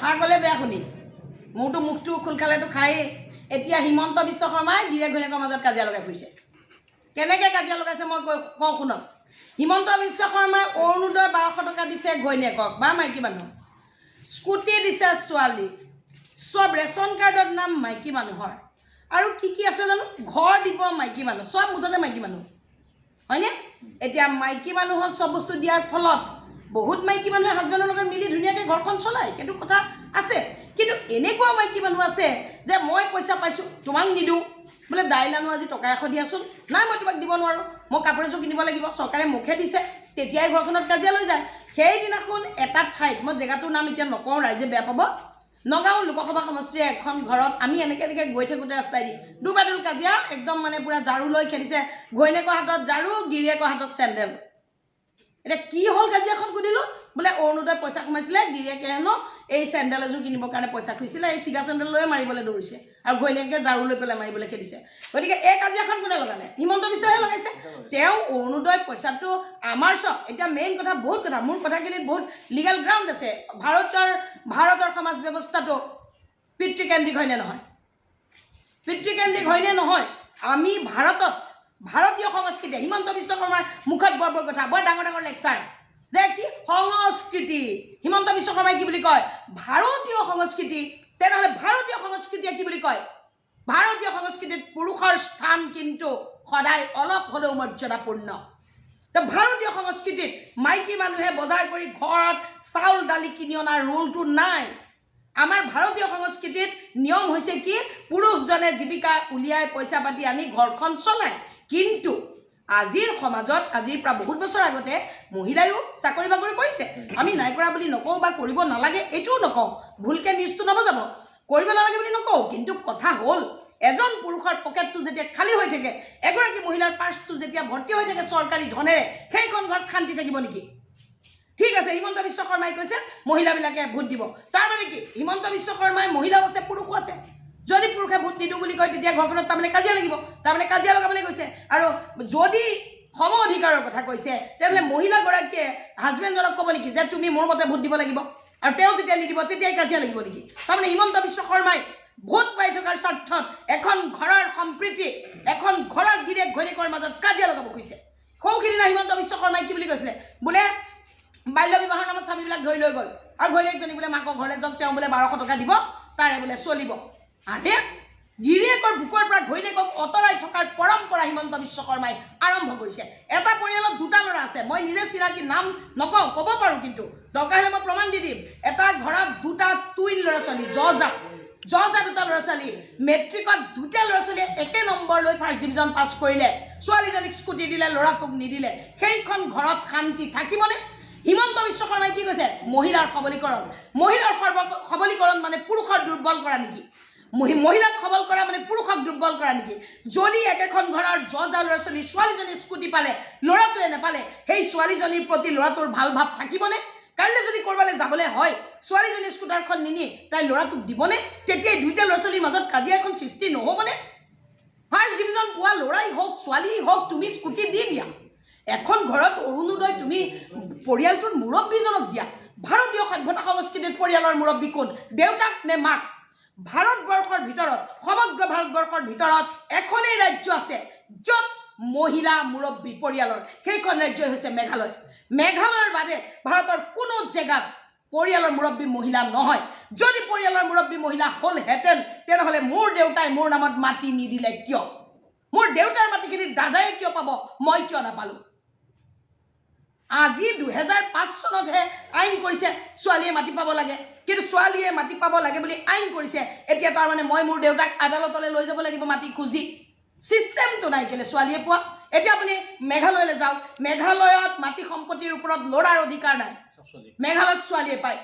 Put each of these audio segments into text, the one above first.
কথা ক'লে বেয়া শুনি মোৰতো মুখটো খোল খালেতো খায়েই এতিয়া হিমন্ত বিশ্ব শৰ্মাই গিৰিয়েক ঘৈণীয়েকৰ মাজত কাজিয়া লগাই ফুৰিছে কেনেকৈ কাজিয়া লগাইছে মই কওঁ শুনক হিমন্ত বিশ্ব শৰ্মাই অৰুণোদয় 1200 টকা দিছে ঘৈণীয়েকক বা মাইকী মানুহ স্কুটি দিছে ছোৱালীক সব ৰেচন কাৰ্ডৰ নাম মাইকী মানুহৰ আৰু কি আছে জানো ঘৰ দিব মাইকী মানুহ সব মুঠতে মাইকী মানুহ হয়নে এতিয়া মাইকী মানুহক সব বস্তু দিয়াৰ ফলত বহুত মাইকী মানুহে হাজবেণ্ডৰ লগত মিলি ধুনীয়াকৈ ঘৰখন চলায় সেইটো কথা আছে কিন্তু এনেকুৱা মাইকী মানুহ আছে যে মই পইচা পাইছোঁ তোমাক নিদিওঁ বোলে দাইল আনো আজি টকা 100 দিয়াচোন নাই মই তোমাক দিব নোৱাৰোঁ মই কাপোৰ এযোৰ কিনিব লাগিব চৰকাৰে মুখে দিছে তেতিয়াই ঘৰখনত কাজিয়া লৈ যায় সেইদিনাখন এটা ঠাইত মই জেগাটোৰ নাম এতিয়া নকওঁ ৰাইজে বেয়া পাব নগাঁও লোকসভা সমষ্টিৰ এখন ঘৰত আমি এনেকৈ গৈ থাকোঁতে ৰাস্তাই দি দুবাদুল কাজিয়া একদম মানে পুৰা ঝাৰু লৈ খেলিছে ঘৈণীয়েকৰ হাতত ঝাৰু গিৰিয়েকৰ হাতত চেণ্ডেল এটা কি হল কাজিয়াখন সুধিলোঁ বোলে অৰুণোদয় পইচা সোমাইছিলে গিৰিয়েকে হেনো এই চেণ্ডেল এযোৰ কিনিবৰ কাৰণে পইচা খুজিছিলে এই চিগা চেণ্ডেল লৈয়ে মাৰিবলৈ দৌৰিছে আৰু ঘৈণীয়েকে ঝাৰু লৈ পেলাই মাৰিবলৈ খেদিছে গতিকে এই কাজিয়াখন কোনে লগালে হিমন্ত বিশ্বহে লগাইছে তেওঁ অৰুণোদয় পইচাটো আমাৰ চব এতিয়া মেইন কথা বহুত কথা মোৰ কথাখিনিত বহুত লিগেল গ্ৰাউণ্ড আছে ভাৰতৰ সমাজ ব্যৱস্থাটো পিতৃকেন্দ্ৰিক হয়নে নহয় পিতৃকেন্দ্ৰিক হয়নে নহয় আমি ভাৰতীয় সংস্কৃতি হিমন্ত বিশ্ব শৰ্মাৰ মুখত বৰ কথা বৰ ডাঙৰ লেকচাৰ যে কি সংস্কৃতি হিমন্ত বিশ্ব শৰ্মাই কি বুলি কয় ভাৰতীয় সংস্কৃতি তেনেহ'লে ভাৰতীয় সংস্কৃতিয়ে কি বুলি কয় ভাৰতীয় সংস্কৃতিত পুৰুষৰ স্থান কিন্তু সদায় অলপ হ'লেও মৰ্যাদাপূৰ্ণ তো ভাৰতীয় সংস্কৃতিত মাইকী মানুহে বজাৰ কৰি ঘৰত চাউল দালি কিনি অনাৰ ৰুলটো নাই আমাৰ ভাৰতীয় সংস্কৃতিত নিয়ম হৈছে কি পুৰুষজনে জীৱিকা উলিয়াই পইচা পাতি আনি ঘৰখন চলায় কিন্তু আজিৰ সমাজত আজিৰ পৰা বহুত বছৰ আগতে মহিলায়ো চাকৰি বাকৰি কৰিছে আমি নাই কৰা বুলি নকওঁ বা কৰিব নালাগে এইটোও নকওঁ ভুলকৈ নিউজটো নবজাব কৰিব নালাগে বুলি নকওঁ কিন্তু কথা হ'ল এজন পুৰুষৰ পকেটটো যেতিয়া খালী হৈ থাকে এগৰাকী মহিলাৰ পাৰ্চটো যেতিয়া ভৰ্তি হৈ থাকে চৰকাৰী ধনেৰে সেইখন ঘৰত শান্তি থাকিব নেকি ঠিক আছে হিমন্ত বিশ্ব শৰ্মাই কৈছে মহিলাবিলাকে ভোট দিব তাৰ মানে কি হিমন্ত বিশ্ব শৰ্মাই মহিলাও আছে পুৰুষো আছে যদি পুৰুষে ভোট নিদিওঁ বুলি কয় তেতিয়া ঘৰখনত তাৰমানে কাজিয়া লাগিব তাৰমানে কাজিয়া লগাবলৈ কৈছে আৰু যদি সম অধিকাৰৰ কথা কৈছে তেনেহ'লে মহিলাগৰাকীয়ে হাজবেণ্ডজনক ক'ব নেকি যে তুমি মোৰ মতে ভোট দিব লাগিব আৰু তেওঁ যেতিয়া নিদিব তেতিয়াই কাজিয়া লাগিব নেকি তাৰমানে হিমন্ত বিশ্ব শৰ্মাই ভোট পাই থকাৰ স্বাৰ্থত এখন ঘৰৰ সম্প্ৰীতি এখন ঘৰৰ গিৰিয়েক ঘৈণীয়েকৰ মাজত কাজিয়া লগাব খুজিছে সৌখিদিনা হিমন্ত বিশ্ব শৰ্মাই কি বুলি কৈছিলে বোলে বাল্য বিবাহৰ নামত স্বামীবিলাক ধৰি লৈ গ'ল আৰু ঘৈণীয়েকজনী বোলে মাকৰ ঘৰলৈ যাওক তেওঁ বোলে 1200 টকা দিব তাৰে বোলে চলিব আৰে গিৰিয়েকৰ বুকৰ পৰা ঘৈণীয়েকক অতৰাই থকাৰ পৰম্পৰা হিমন্ত বিশ্ব শৰ্মাই আৰম্ভ কৰিছে এটা পৰিয়ালত দুটা ল'ৰা আছে মই নিজে চিনাকি নাম নকওঁ ক'ব পাৰোঁ কিন্তু দৰকাৰ হ'লে মই প্ৰমাণ দি দিম এটা ঘৰত দুটা টুইন ল'ৰা ছোৱালী জজা দুটা ল'ৰা ছোৱালী মেট্ৰিকত দুটা ল'ৰা ছোৱালীয়ে একে নম্বৰ লৈ ফাৰ্ষ্ট ডিভিজন পাছ কৰিলে ছোৱালীজনীক স্কুটি দিলে ল'ৰাটোক নিদিলে সেইখন ঘৰত শান্তি থাকিবনে হিমন্ত বিশ্ব শৰ্মাই কি কৈছে মহিলাৰ সবলীকৰণ মানে পুৰুষৰ দুৰ্বল কৰা নেকি মহিলাক সবল কৰা মানে পুৰুষক দুৰ্বল কৰা নেকি যদি একেখন ঘৰৰ জজা ল'ৰা ছোৱালী ছোৱালীজনী স্কুটি পালে ল'ৰাটোৱে নাপালে সেই ছোৱালীজনীৰ প্ৰতি ল'ৰাটোৰ ভাল ভাৱ থাকিবনে কাইলৈ যদি কৰবালৈ যাবলৈ হয় ছোৱালীজনী স্কুটাৰখন নিনি তাই ল'ৰাটোক দিবনে তেতিয়াই দুইটা ল'ৰা ছোৱালীৰ মাজত কাজিয়া এখন সৃষ্টি নহ'বনে ফাৰ্ষ্ট ডিভিজন পোৱা ল'ৰাই হওক ছোৱালী হওক তুমি স্কুটি দি দিয়া এখন ঘৰত অৰুণোদয় তুমি পৰিয়ালটোৰ মুৰব্বীজনক দিয়া ভাৰতীয় সভ্যতা সংস্কৃতিৰ পৰিয়ালৰ মুৰব্বী কোন দেউতাক নে মাক ভাৰতবৰ্ষৰ ভিতৰত সমগ্ৰ ভাৰতবৰ্ষৰ ভিতৰত এখনেই ৰাজ্য আছে য'ত মহিলা মুৰব্বী পৰিয়ালৰ সেইখন ৰাজ্যই হৈছে মেঘালয়ৰ বাদে ভাৰতৰ কোনো জেগাত পৰিয়ালৰ মুৰব্বী মহিলা নহয় যদি পৰিয়ালৰ মুৰব্বী মহিলা হ'লহেঁতেন তেনেহ'লে মোৰ দেউতাই মোৰ নামত মাটি নিদিলে কিয় মোৰ দেউতাৰ মাটিখিনি দাদাই কিয় পাব মই কিয় নাপালোঁ আজি 2005 চনতহে আইন কৰিছে ছোৱালীয়ে মাটি পাব লাগে কিন্তু ছোৱালীয়ে মাটি পাব লাগে বুলি আইন কৰিছে এতিয়া তাৰমানে মই মোৰ দেউতাক আদালতলৈ লৈ যাব লাগিব মাটি খুজি সিস্টেমটো নাই কেলে ছোৱালীয়ে পোৱা এতিয়া আপুনি মেঘালয়লৈ যাওক মেঘালয়ত মাটি সম্পত্তিৰ ওপৰত লৰাৰ অধিকাৰ নাই মেঘালয়ত ছোৱালীয়ে পায়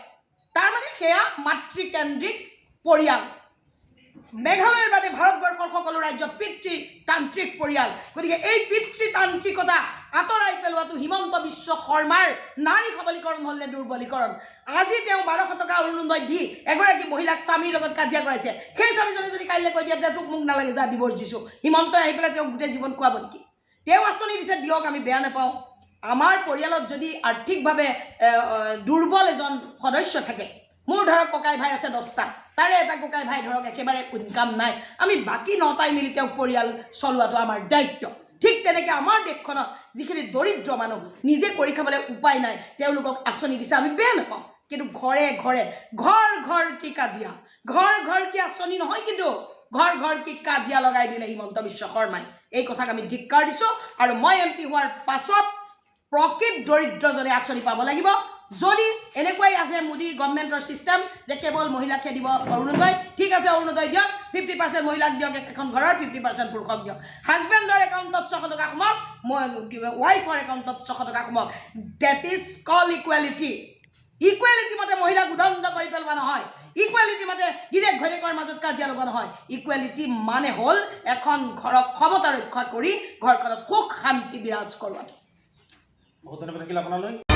তাৰমানে সেয়া মাতৃকেন্দ্ৰিক পৰিয়াল মেঘালয়ৰ বাদে ভাৰতবৰ্ষৰ সকলো ৰাজ্য পিতৃতান্ত্ৰিক পৰিয়াল গতিকে এই পিতৃতান্ত্ৰিকতা আঁতৰাই পেলোৱাটো হিমন্ত বিশ্ব শৰ্মাৰ নাৰী সবলীকৰণ হ'ল নে দুৰ্বলীকৰণ আজি তেওঁ 1200 টকা অৰুণোদয় দি এগৰাকী মহিলাক স্বামীৰ লগত কাজিয়া কৰাইছে সেই স্বামীজনে যদি কাইলৈ কৈ দিয়ে যে তোক মোক নালাগে যা ডিভোৰ্চ দিছোঁ হিমন্তই আহি পেলাই তেওঁক গোটেই জীৱন খুৱাব নেকি তেওঁ আঁচনি দিছে দিয়ক আমি বেয়া নাপাওঁ আমাৰ পৰিয়ালত যদি আৰ্থিকভাৱে দুৰ্বল এজন সদস্য থাকে মোৰ ধৰক ককাই ভাই আছে 10টা তাৰে এটা ককাই ভাই ধৰক একেবাৰে ইনকাম নাই আমি বাকী 9টাই মিলি তেওঁ পৰিয়াল চলোৱাটো আমাৰ দায়িত্ব ঠিক তেনেকৈ আমাৰ দেশখনত যিখিনি দৰিদ্ৰ মানুহ নিজে কৰি খাবলৈ উপায় নাই তেওঁলোকক আঁচনি দিছে আমি বেয়া নাপাওঁ কিন্তু ঘৰে ঘৰে ঘৰ কি কাজিয়া ঘৰ কি আঁচনি নহয় কিন্তু ঘৰ কি কাজিয়া লগাই দিলে হিমন্ত বিশ্ব শৰ্মাই এই কথাক আমি ধিক্কাৰ দিছোঁ আৰু মই এমপি হোৱাৰ পাছত প্ৰকৃত দৰিদ্ৰজনে আঁচনি পাব লাগিব যদি এনেকুৱাই আছে মোদী গভৰ্ণমেণ্টৰ চিষ্টেম যে কেৱল মহিলাকহে দিব অৰুণোদয় ঠিক আছে অৰুণোদয় দিয়ক 50% মহিলাক দিয়ক এখন ঘৰৰ 50% পুৰুষক দিয়ক হাজবেণ্ডৰ একাউণ্টত 600 টকা সোমাওক ৱাইফৰ একাউণ্টত 600 টকা সোমাওক that is call equality equality মতে মহিলাক উদণ্ড কৰি পেলোৱা নহয় ইকুৱেলিটি মতে গিৰেক ঘৈণীয়েকৰ মাজত কাজিয়া লগা নহয় ইকুৱেলিটি মানে হ'ল এখন ঘৰক ক্ষমতা ৰক্ষা কৰি ঘৰখনত সুখ শান্তি বিৰাজ কৰোৱাটো বহুত ধন্যবাদ থাকিল আপোনালৈ